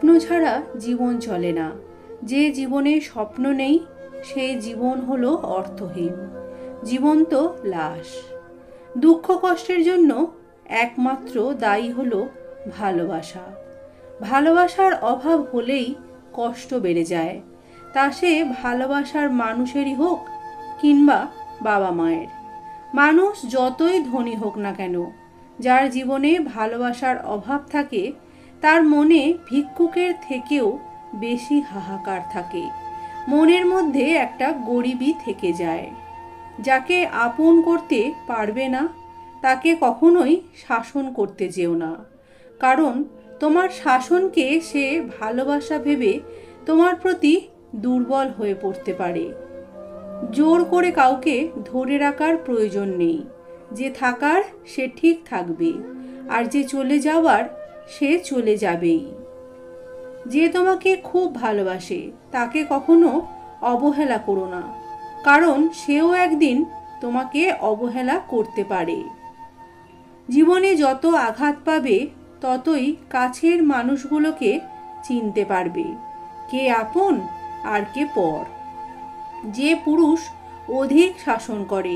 স্বপ্ন ছাড়া জীবন চলে না। যে জীবনে স্বপ্ন নেই সেই জীবন হলো অর্থহীন, জীবন্ত লাশ। দুঃখ কষ্টের জন্য একমাত্র দায়ী হলো ভালোবাসা। ভালোবাসার অভাব হলেই কষ্ট বেড়ে যায়, তা সে ভালোবাসার মানুষেরই হোক কিংবা বাবা মায়ের। মানুষ যতই ধনী হোক না কেন, যার জীবনে ভালোবাসার অভাব থাকে তার মনে ভিক্ষুকের থেকেও বেশি হাহাকার থাকে। মনের মধ্যে একটা গরিবি থেকে যায়। যাকে আপন করতে পারবে না তাকে কখনোই শাসন করতে যেও না, কারণ তোমার শাসনকে সে ভালোবাসা ভেবে তোমার প্রতি দুর্বল হয়ে পড়তে পারে। জোর করে কাউকে ধরে রাখার প্রয়োজন নেই। যে থাকার সে ঠিক থাকবে, আর যে চলে যাওয়ার সে চলে যাবেই। যে তোমাকে খুব ভালোবাসে তাকে কখনো অবহেলা করো না, কারণ সেও একদিন তোমাকে অবহেলা করতে পারে। জীবনে যত আঘাত পাবে ততই কাছের মানুষগুলোকে চিনতে পারবে কে আপন আর কে পর। যে পুরুষ অধিক শাসন করে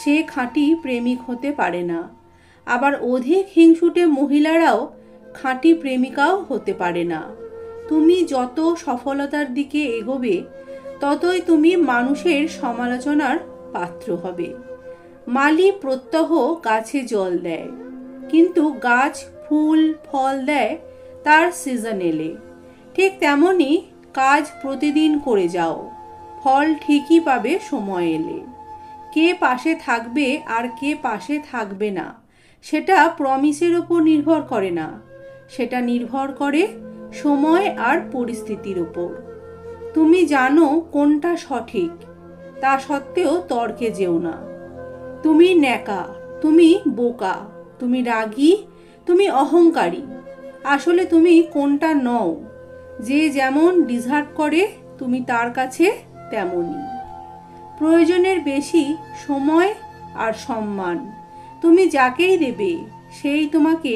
সে খাঁটি প্রেমিক হতে পারে না, আবার অধিক হিংসুটে মহিলারাও খাঁটি প্রেমিকাও হতে পারে না। তুমি যত সফলতার দিকে এগোবে ততই তুমি মানুষের সমালোচনার পাত্র হবে। মালি প্রত্যহ গাছে জল দেয়, কিন্তু গাছ ফুল ফল দেয় তার সিজন এলে। ঠিক তেমনই কাজ প্রতিদিন করে যাও, ফল ঠিকই পাবে সময় এলে। কে পাশে থাকবে আর কে পাশে থাকবে না সেটা প্রমিসের ওপর নির্ভর করে না, সেটা নির্ভর করে সময় আর পরিস্থিতির ওপর। তুমি জানো কোনটা সঠিক, তা সত্ত্বেও তর্কে যেও না। তুমি ন্যাকা, তুমি বোকা, তুমি রাগী, তুমি অহংকারী। আসলে তুমি কোনটা নও। যে যেমন ডিজার্ভ করে তুমি তার কাছে তেমনই। প্রয়োজনের বেশি সময় আর সম্মান তুমি যাকেই দেবে সেই তোমাকে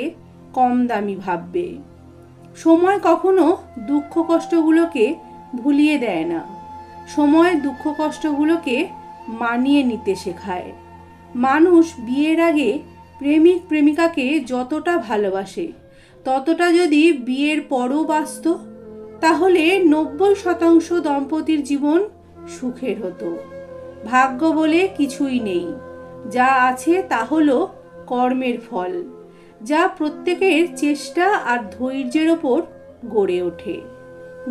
কম দামি ভাববে। সময় কখনো দুঃখ কষ্টগুলোকে ভুলিয়ে দেয় না, সময় দুঃখ কষ্টগুলোকে মানিয়ে নিতে শেখায়। মানুষ বিয়ের আগে প্রেমিক প্রেমিকাকে যতটা ভালোবাসে ততটা যদি বিয়ের পরও বাঁচত তাহলে 90% দম্পতির জীবন সুখের হতো। ভাগ্য বলে কিছুই নেই, যা আছে তা হলো কর্মের ফল, যা প্রত্যেকের চেষ্টা আর ধৈর্যের ওপর গড়ে ওঠে।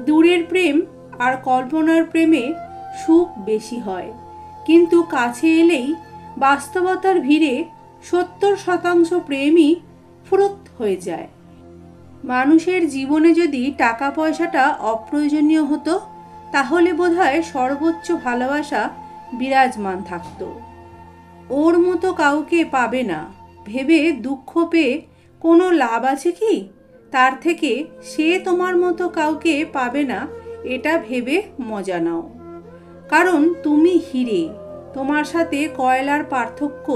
দূরের প্রেম আর কল্পনার প্রেমে সুখ বেশি হয়, কিন্তু কাছে এলেই বাস্তবতার ভিড়ে 70% প্রেমই ফুরুত হয়ে যায়। মানুষের জীবনে যদি টাকা পয়সাটা অপ্রয়োজনীয় হতো তাহলে বোধহয় সর্বোচ্চ ভালোবাসা বিরাজমান থাকতো। ওর মতো কাউকে পাবে না ভেবে দুঃখ পেয়ে কোনো লাভ আছে কি? তার থেকে সে তোমার মতো কাউকে পাবে না এটা ভেবে মজা নাও। কারণ তুমি হিরে, তোমার সাথে কয়লার পার্থক্য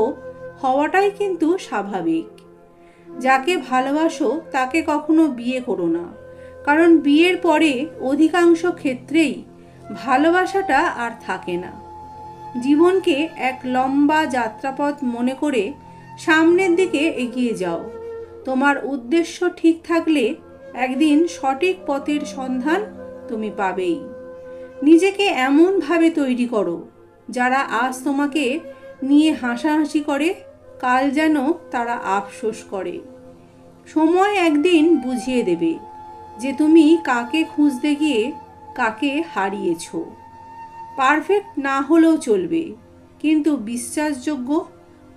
হওয়াটাই কিন্তু স্বাভাবিক। যাকে ভালোবাসো তাকে কখনো বিয়ে করো না, কারণ বিয়ের পরে অধিকাংশ ক্ষেত্রেই ভালোবাসাটা আর থাকে না। জীবনকে এক লম্বা যাত্রাপথ মনে করে সামনের দিকে এগিয়ে যাও। তোমার উদ্দেশ্য ঠিক থাকলে একদিন সঠিক পথের সন্ধান তুমি পাবেই। নিজেকে এমনভাবে তৈরি করো যারা আজ তোমাকে নিয়ে হাসাহাসি করে কাল যেন তারা আফসোস করে। সময় একদিন বুঝিয়ে দেবে যে তুমি কাকে খুঁজতে গিয়ে কাকে হারিয়েছো। পারফেক্ট না হলেও চলবে, কিন্তু বিশ্বাসযোগ্য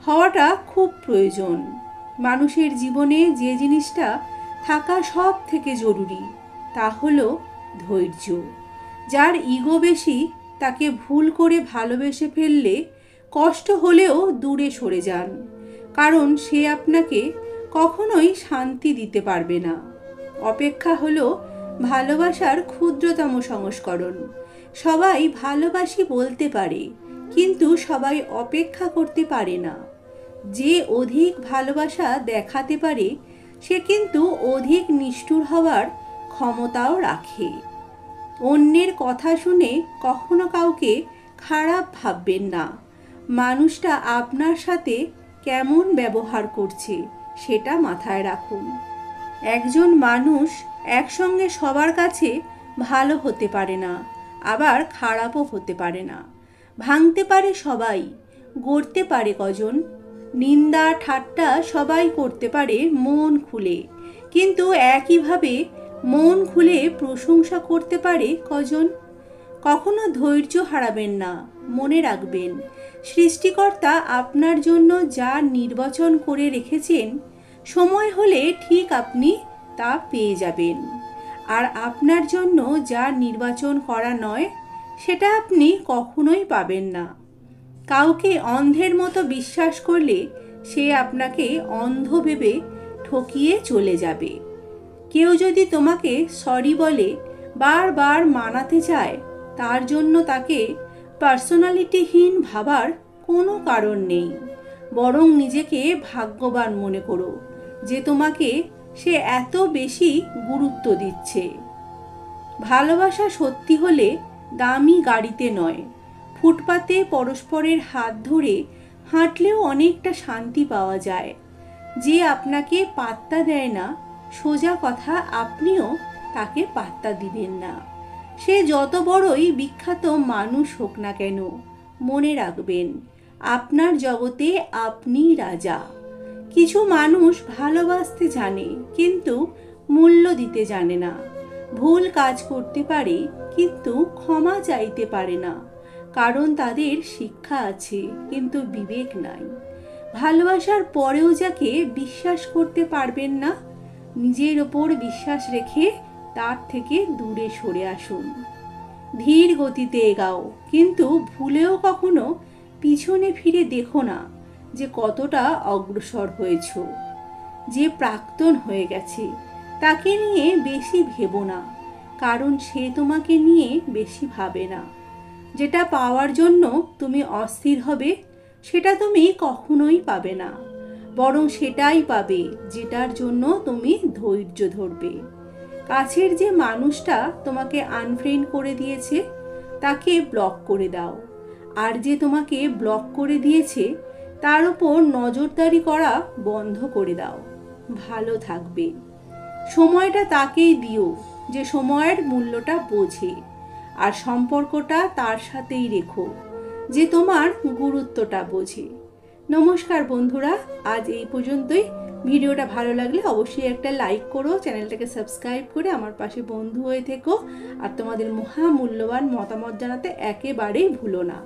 হওয়াটা খুব প্রয়োজন। মানুষের জীবনে যে জিনিসটা থাকা সব থেকে জরুরি তা হলো ধৈর্য। যার ইগো বেশি তাকে ভুল করে ভালোবেসে ফেললে কষ্ট হলেও দূরে সরে যান, কারণ সে আপনাকে কখনোই শান্তি দিতে পারবে না। অপেক্ষা হলো ভালোবাসার ক্ষুদ্রতম সংস্করণ। সবাই ভালোবাসি বলতে পারে, কিন্তু সবাই অপেক্ষা করতে পারে না। যে অধিক ভালোবাসা দেখাতে পারে সে কিন্তু অধিক নিষ্ঠুর হওয়ার ক্ষমতাও রাখে। অন্যের কথা শুনে কখনো কাউকে খারাপ ভাববেন না। মানুষটা আপনার সাথে কেমন ব্যবহার করছে সেটা মাথায় রাখুন। একজন মানুষ একসঙ্গে সবার কাছে ভালো হতে পারে না, আবার খারাপও হতে পারে না। ভাঙতে পারে সবাই, গড়তে পারে কজন। নিন্দা ঠাট্টা সবাই করতে পারে মন খুলে, কিন্তু একইভাবে মন খুলে প্রশংসা করতে পারে কজন। কখনো ধৈর্য হারাবেন না। মনে রাখবেন, সৃষ্টিকর্তা আপনার জন্য যা নির্বাচন করে রেখেছেন, সময় হলে ঠিক আপনি তা পেয়ে যাবেন। আর আপনার জন্য যা নির্বাচন করা নয়, সেটা আপনি কখনোই পাবেন না। কাউকে অন্ধের মতো বিশ্বাস করলে সে আপনাকে অন্ধ ভেবে ঠকিয়ে চলে যাবে। কেউ যদি তোমাকে সরি বলে বারবার মানাতে চায়, তার জন্য তাকে পার্সোনালিটিহীন ভাবার কোনো কারণ নেই। বরং নিজেকে ভাগ্যবান মনে করো যে তোমাকে সে এত বেশি গুরুত্ব দিচ্ছে। ভালোবাসা সত্যি হলে দামি গাড়িতে নয়, ফুটপাতে পরস্পরের হাত ধরে হাঁটলেও অনেকটা শান্তি পাওয়া যায়। যে আপনাকে পাত্তা দেয় না, সোজা কথা আপনিও তাকে পাত্তা দিবেন না। সে যত বড়ই বিখ্যাত মানুষ হোক না কেন, মনে রাখবেন আপনার জগতে আপনি রাজা। কিছু মানুষ ভালোবাসতে জানে কিন্তু মূল্য দিতে জানে না। ভুল কাজ করতে পারে কিন্তু ক্ষমা চাইতে পারে না, কারণ তাদের শিক্ষা আছে কিন্তু বিবেক নাই। ভালোবাসার পরেও যাকে বিশ্বাস করতে পারবেন না, নিজের ওপর বিশ্বাস রেখে তার থেকে দূরে সরে আসুন। ধীর গতিতে এগাও, কিন্তু ভুলেও কখনো পিছনে ফিরে দেখো না যে কতটা অগ্রসর হয়েছ। যে প্রাক্তন হয়ে গেছে তাকে নিয়ে বেশি ভেবো না, কারণ সে তোমাকে নিয়ে বেশি ভাবে না। যেটা পাওয়ার জন্য তুমি অস্থির হবে, সেটা তুমি কখনোই পাবে না। বরং সেটাই পাবে যেটার জন্য তুমি ধৈর্য ধরবে। কাছের যে মানুষটা তোমাকে আনফ্রেন্ড করে দিয়েছে, তাকে ব্লক করে দাও। আর যে তোমাকে ব্লক করে দিয়েছে, তার উপর নজরদারি করা বন্ধ করে দাও। ভালো থাকবে। সময়টা তাকেই দিও যে সময়ের মূল্যটা বোঝে, আর সম্পর্কটা তার সাথেই রেখো যে তোমার গুরুত্বটা বোঝে। নমস্কার বন্ধুরা, আজ এই পর্যন্তই। ভিডিওটা ভালো লাগলে অবশ্যই একটা লাইক করো, চ্যানেলটাকে সাবস্ক্রাইব করে আমার পাশে বন্ধু হয়ে থেকো, আর তোমাদের মহামূল্যবান মতামত জানাতে একেবারেই ভুলো না।